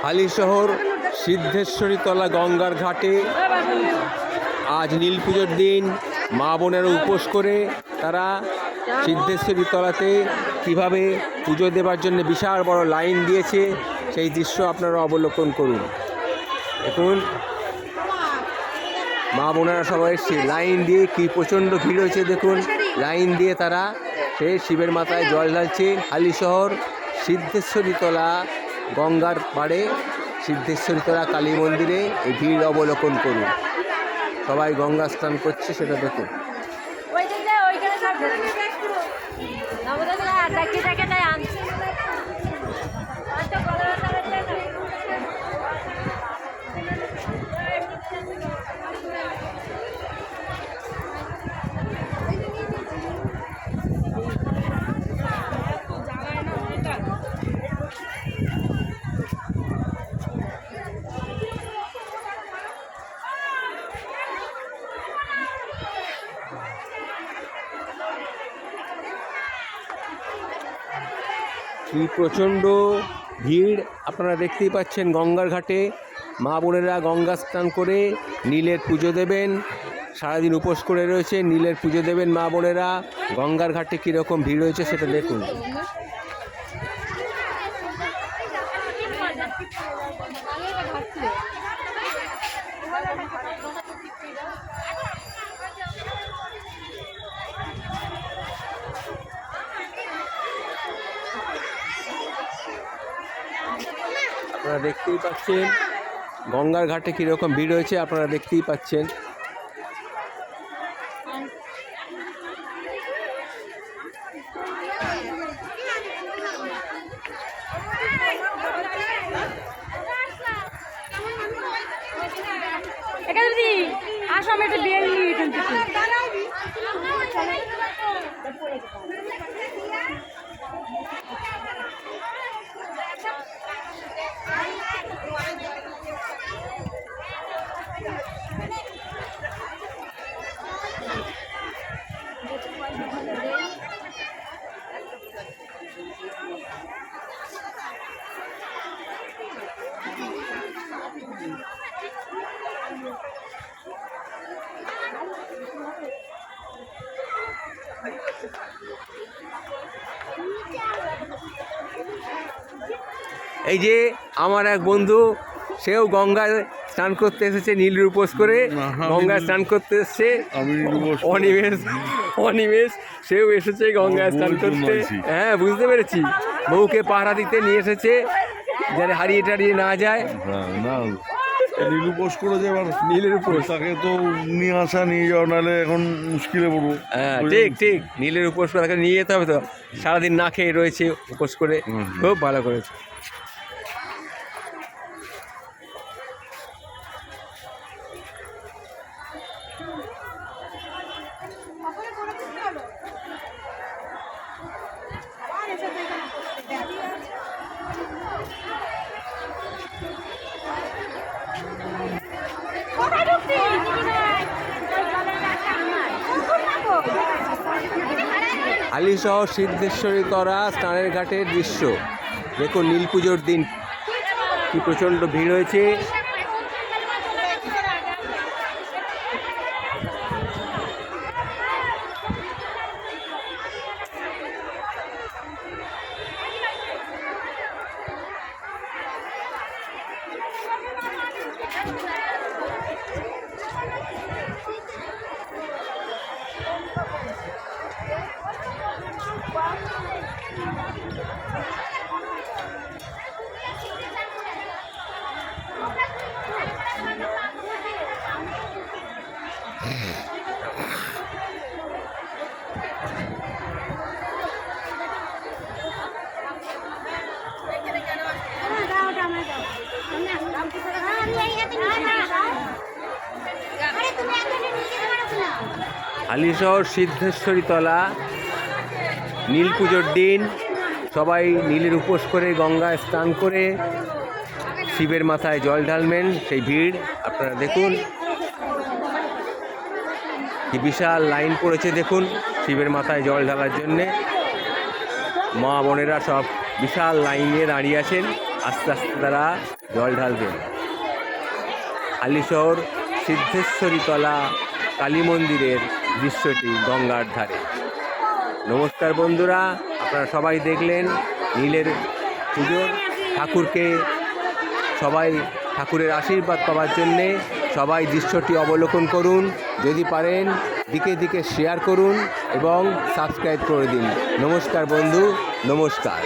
হালিশহর সিদ্ধেশ্বরীতলা গঙ্গার ঘাটে আজ নীল পুজোর দিন মা বোনেরা উপোস করে তারা সিদ্ধেশ্বরীতলাতে কীভাবে পুজো দেবার জন্য বিশাল বড় লাইন দিয়েছে সেই দৃশ্য আপনারা অবলোকন করুন। এখন মা বোনেরা সবাই লাইন দিয়ে কি প্রচণ্ড ভিড় হয়েছে দেখুন। লাইন দিয়ে তারা সেই শিবের মাথায় জল ঢালছে। হালিশহর সিদ্ধেশ্বরীতলা গঙ্গার পাড়ে সিদ্ধেশ্বরীতলা কালী মন্দিরে এই ভিড় অবলোকন করুন। সবাই গঙ্গা স্নান করছে সেটা দেখুন। কি প্রচণ্ড ভিড় আপনারা দেখতেই পাচ্ছেন। গঙ্গার ঘাটে মা বোনেরা গঙ্গা স্নান করে নীলের পুজো দেবেন। সারাদিন উপোস করে রয়েছে, নীলের পুজো দেবেন মা বোনেরা। গঙ্গার ঘাটে কীরকম ভিড় হয়েছে সেটা দেখুন। আপনারা দেখতেই পাচ্ছেন গঙ্গার ঘাটে কীরকম ভিড় হয়েছে, আপনারা দেখতেই পাচ্ছেন। এই যে আমার এক বন্ধু, সেও গঙ্গায় স্নান করতে এসেছে, নীলের উপোস করে গঙ্গায় স্নান করতে এসেছে। অনিমেষ সেও এসেছে গঙ্গায় স্নান করতে। হ্যাঁ, বুঝতে পেরেছি। বউকে পাহারা দিতে নিয়ে এসেছে যাতে হারিয়ে টারিয়ে না যায়। নীল উপোস করে যে এবার নীলের উপোস, তাকে তো নিয়ে আসা নিয়ে যাওয়া, নাহলে এখন মুশকিলে পড়বো। হ্যাঁ, ঠিক নীলের উপোস করে তাকে নিয়ে যেতে হবে। তো সারাদিন না খেয়ে রয়েছে উপোস করে, খুব ভালো করেছে। হালিশহর সিদ্ধেশ্বরীতলা স্নানের ঘাটের দৃশ্য দেখুন। নীল পুজোর দিন কি প্রচণ্ড ভিড় হয়েছে। হালিশহর সিদ্ধেশ্বরীতলা নীল পুজোর দিন সবাই নীলের উপোস করে গঙ্গায় স্নান করে শিবের মাথায় জল ঢালবেন। সেই ভিড় আপনারা দেখুন, কি বিশাল লাইন পড়েছে দেখুন শিবের মাথায় জল ঢালার জন্যে। মা বোনেরা সব বিশাল লাইনে দাঁড়িয়ে আছেন। আস্তে আস্তে তারা জল ঢালবেন। হালিশহর সিদ্ধেশ্বরীতলা কালী মন্দিরের দৃশ্যটি গঙ্গার ধারে। নমস্কার বন্ধুরা, আপনারা সবাই দেখলেন নীলের পুজো। ঠাকুরকে সবাই ঠাকুরের আশীর্বাদ পাওয়ার জন্যে সবাই দৃশ্যটি অবলোকন করুন। যদি পারেন দিকে দিকে শেয়ার করুন এবং সাবস্ক্রাইব করে দিন। নমস্কার বন্ধু, নমস্কার।